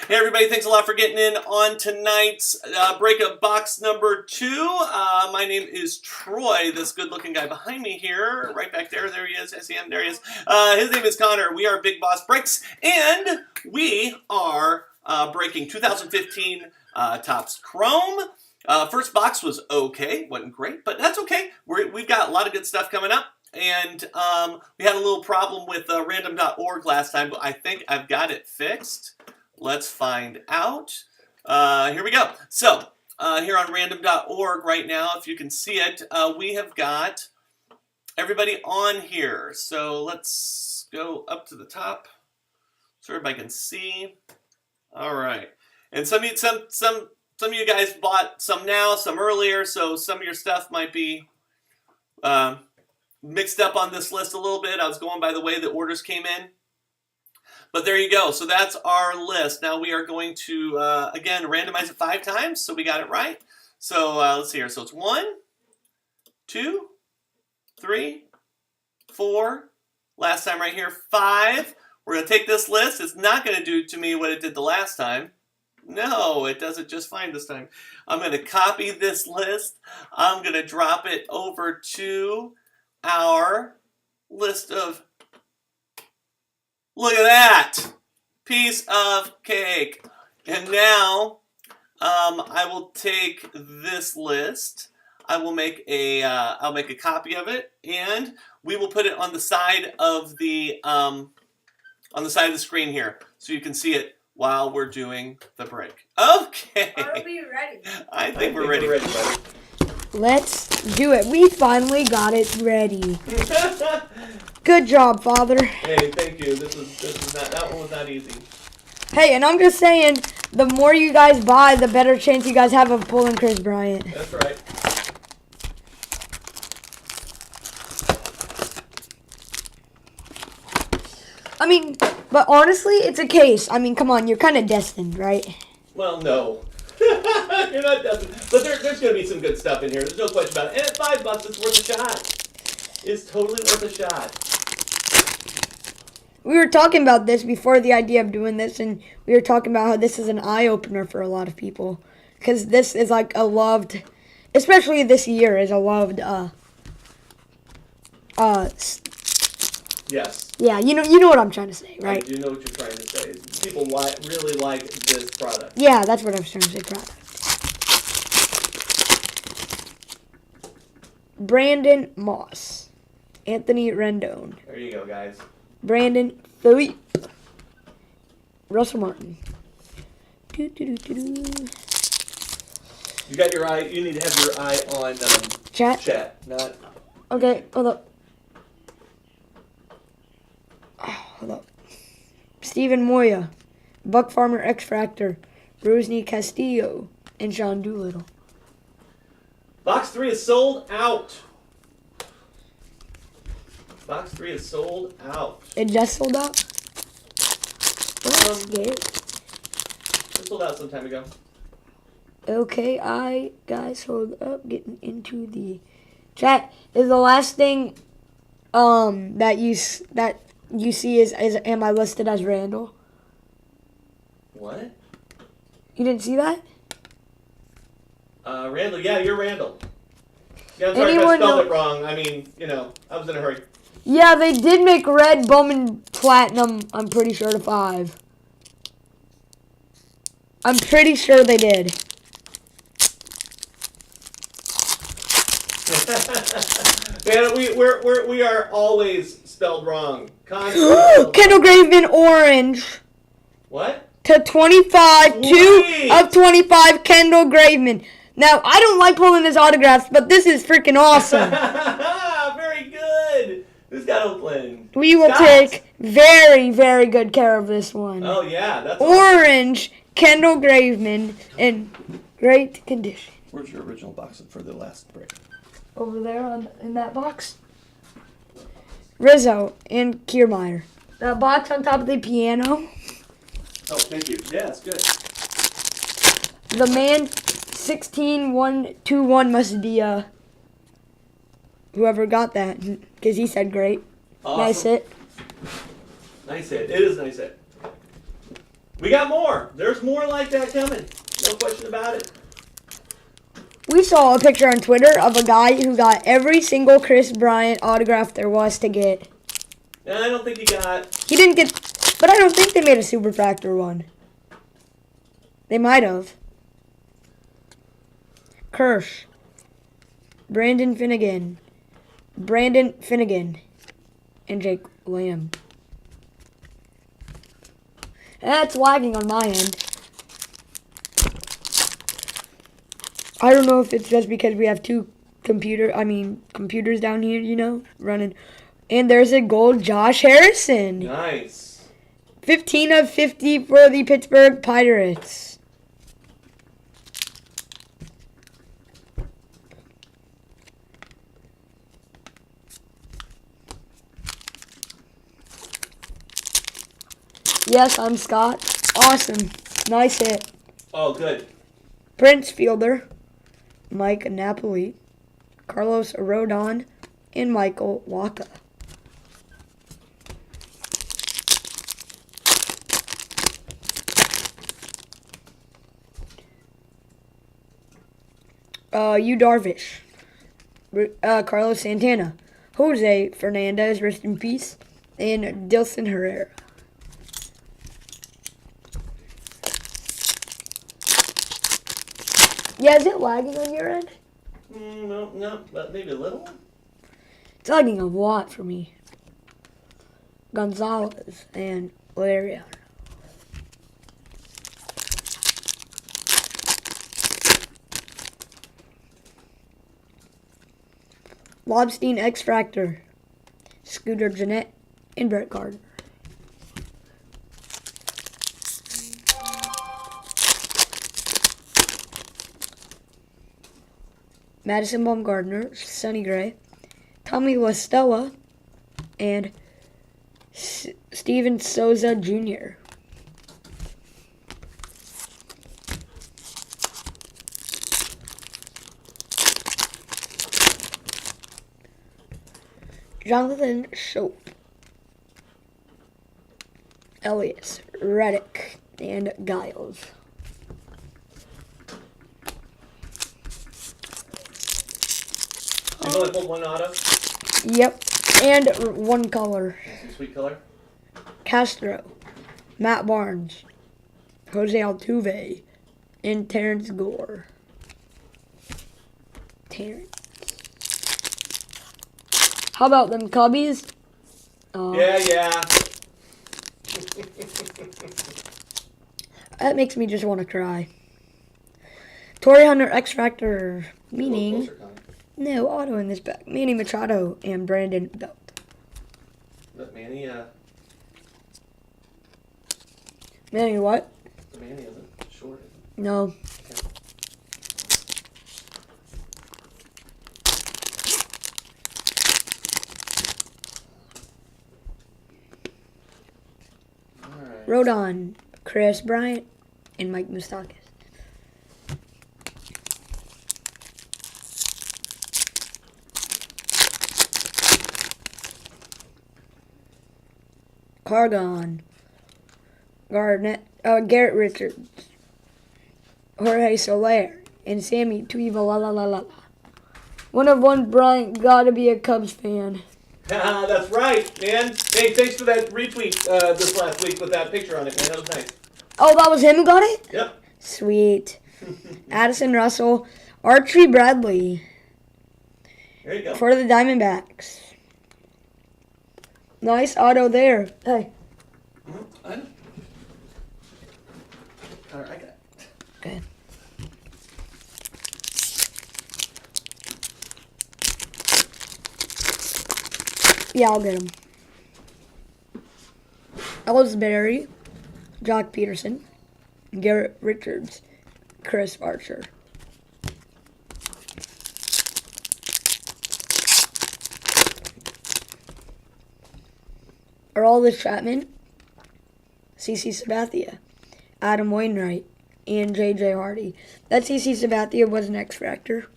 Hey everybody, thanks a lot for getting in on tonight's break of box number 2. My name is Troy, this good looking guy behind me here, right back there. There he is, I see him, there he is. His name is Connor. We are Big Boss Breaks, and we are breaking 2015 Topps Chrome. First box was okay, wasn't great, but that's okay. We've got a lot of good stuff coming up. And we had a little problem with random.org last time, but I think I've got it fixed. Let's find out. Here we go. So here on random.org right now, if you can see it, we have got everybody on here. So let's go up to the top so everybody can see. All right. And some of you guys bought some now, some earlier, so some of your stuff might be mixed up on this list a little bit. I was going by the way the orders came in. But there you go. So that's our list. Now we are going to, again, randomize it 5 times. So we got it right. So let's see here. So it's 1, 2, 3, 4. Last time right here, 5. We're going to take this list. It's not going to do to me what it did the last time. No, it does it just fine this time. I'm going to copy this list. I'm going to drop it over to our list of... Look at that! Piece of cake. And now, I will take this list. I will make I'll make a copy of it, and we will put it on the side of the screen here, so you can see it while we're doing the break. Okay. Are we ready? I think we're ready. Buddy. Let's do it. We finally got it ready. Good job, Father. Hey, thank you. This is not, that one was not easy. Hey, and I'm just saying, the more you guys buy, the better chance you guys have of pulling Chris Bryant. That's right. I mean, but honestly, it's a case. I mean, come on, you're kind of destined, right? Well, no. You're not destined. But there's going to be some good stuff in here. There's no question about it. And at $5, it's worth a shot. It's totally worth a shot. We were talking about this before the idea of doing this, and we were talking about how this is an eye-opener for a lot of people. Because this is like a loved, especially this year, is a loved, Yes. yeah, you know what I'm trying to say, right? I do know what you're trying to say. People really like this product. Yeah, that's what I was trying to say, product. Brandon Moss. Anthony Rendon. There you go, guys. Brandon Philippe. Russell Martin. You got your eye. You need to have your eye on chat, not. Okay, hold up. Oh, hold up. Steven Moya. Buck Farmer X Factor. Rosny Castillo. And Sean Doolittle. Box 3 is sold out. Box 3 is sold out. It just sold out? That's scary. It sold out some time ago. Okay, guys, hold up. Getting into the chat. Is the last thing that you see is am I listed as Randall? What? You didn't see that? Randall. Yeah, you're Randall. Yeah, I'm sorry if I Anyone spelled know- it wrong. I mean, I was in a hurry. Yeah, they did make red, Bowman, platinum. I'm pretty sure to 5. I'm pretty sure they did. Man, we are always spelled wrong. Constantly. Kendall Graveman orange What? to 25. Sweet. 2 of 25. Kendall Graveman. Now I don't like pulling his autographs, but this is freaking awesome. Very good. Who's got Oakland? We will Scott. take very, very good care of this one. Oh yeah, that's Orange, Kendall Graveman, in great condition. Where's your original box for the last break? Over there in that box. Rizzo and Kiermaier. That box on top of the piano. Oh, thank you. Yeah, it's good. The man 16121 must be whoever got that, because he said great. Awesome. Nice hit. Nice hit. It is a nice hit. We got more. There's more like that coming. No question about it. We saw a picture on Twitter of a guy who got every single Chris Bryant autograph there was to get. And I don't think he got... He didn't get... But I don't think they made a Super Factor one. They might have. Kirsch. Brandon Finnegan. And Jake Lamb. That's lagging on my end. I don't know if it's just because we have two computers down here, you know, running. And there's a gold Josh Harrison. Nice. 15 of 50 for the Pittsburgh Pirates. Yes, I'm Scott. Awesome. Nice hit. Oh, good. Prince Fielder. Mike Napoli. Carlos Rodon. And Michael Wacha. Yu Darvish. Carlos Santana. Jose Fernandez, rest in peace. And Dilson Herrera. Yeah, is it lagging on your end? No, but maybe a little. It's lagging a lot for me. Gonzalez and Lariano. Lobstein X Factor. Scooter Jeanette and Brett Gardner. Madison Bumgarner, Sonny Gray, Tommy LaStella, and Steven Souza Jr. Jonathan Schoop, Elias, Reddick, and Giles. You only pulled one auto? Yep, and one color. Some sweet color. Castro, Matt Barnes, Jose Altuve, and Terrence Gore. Terrence. How about them Cubbies? Yeah. That makes me just want to cry. Torrey Hunter X Factor, meaning no auto in this pack. Manny Machado and Brandon Belt. Is that Manny? Manny what? Manny isn't short. No. Alright. Rodon, Chris Bryant, and Mike Moustakas. Cargon, Garrett Richards, Jorge Soler, and Sammy Tuiva. One of one Bryant gotta be a Cubs fan. That's right, man. Hey, thanks for that retweet this last week with that picture on it, man. That was nice. Oh, that was him who got it? Yep. Sweet. Addison Russell, Archie Bradley. There you go. For the Diamondbacks. Nice auto there. Hey. I know. All right, I got it. Good. Yeah, I'll get him. Ellsbury, Jock Peterson, Garrett Richards, Chris Archer. Aroldis Chapman, CC Sabathia, Adam Wainwright, and JJ Hardy. That CC Sabathia was an X Factor.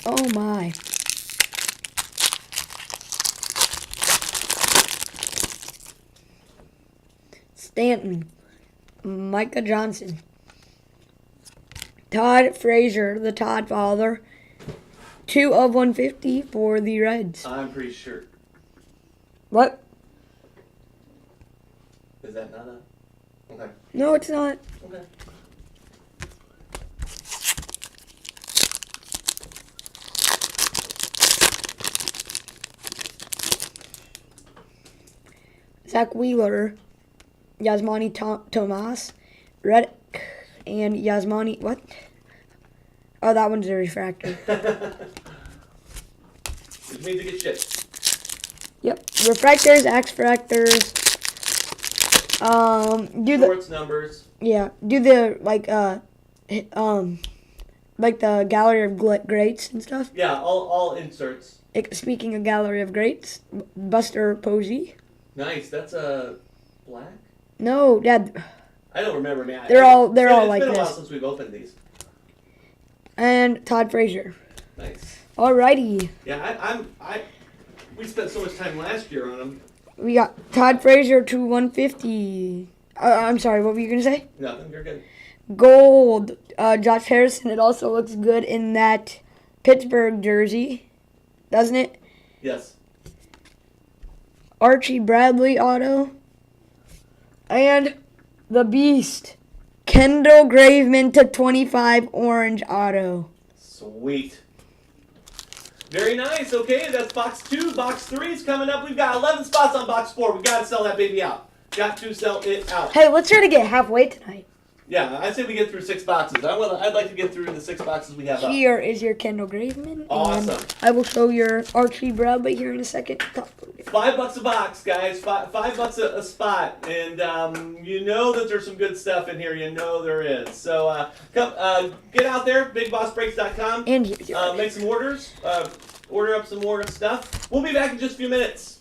Oh my. Stanton. Micah Johnson. Todd Frazier, the Todd father. 2 of 150 for the Reds. I'm pretty sure. What? Is that not a? Okay. No, it's not. Okay. Zach Wheeler, Yasmani Tomas, Reddick, and Yasmani. What? Oh, that one's a refractor. Which means it gets shipped. Yep. Refractors, X-fractors. Do the Shorts numbers. do the like the gallery of greats and stuff. Yeah, all inserts. Speaking of gallery of greats, Buster Posey. Nice. That's a black. No, Dad. I don't remember, man. They're all like It's been a this. while since we've opened these. And Todd Frazier. Nice. Alrighty. Yeah, we spent so much time last year on them. We got Todd Frazier to 150. I'm sorry, what were you going to say? Nothing. You're good. Gold. Josh Harrison. It also looks good in that Pittsburgh jersey, doesn't it? Yes. Archie Bradley auto. And the Beast. Kendall Graveman to 25 orange auto. Sweet. Very nice. Okay, that's box 2. Box 3 is coming up. We've got 11 spots on box 4. We got to sell that baby out. Got to sell it out. Hey, let's try to get halfway tonight. Yeah, I'd say we get through 6 boxes. I'd like to get through the 6 boxes we have up. Here is your Kendall Graveman. Awesome. And I will show your Archie Bradley here in a second. $5 a box, guys. $5 a spot, and you know that there's some good stuff in here. You know there is. So come, get out there, BigBossBreaks.com. And here's your Make some orders. Order up some more stuff. We'll be back in just a few minutes.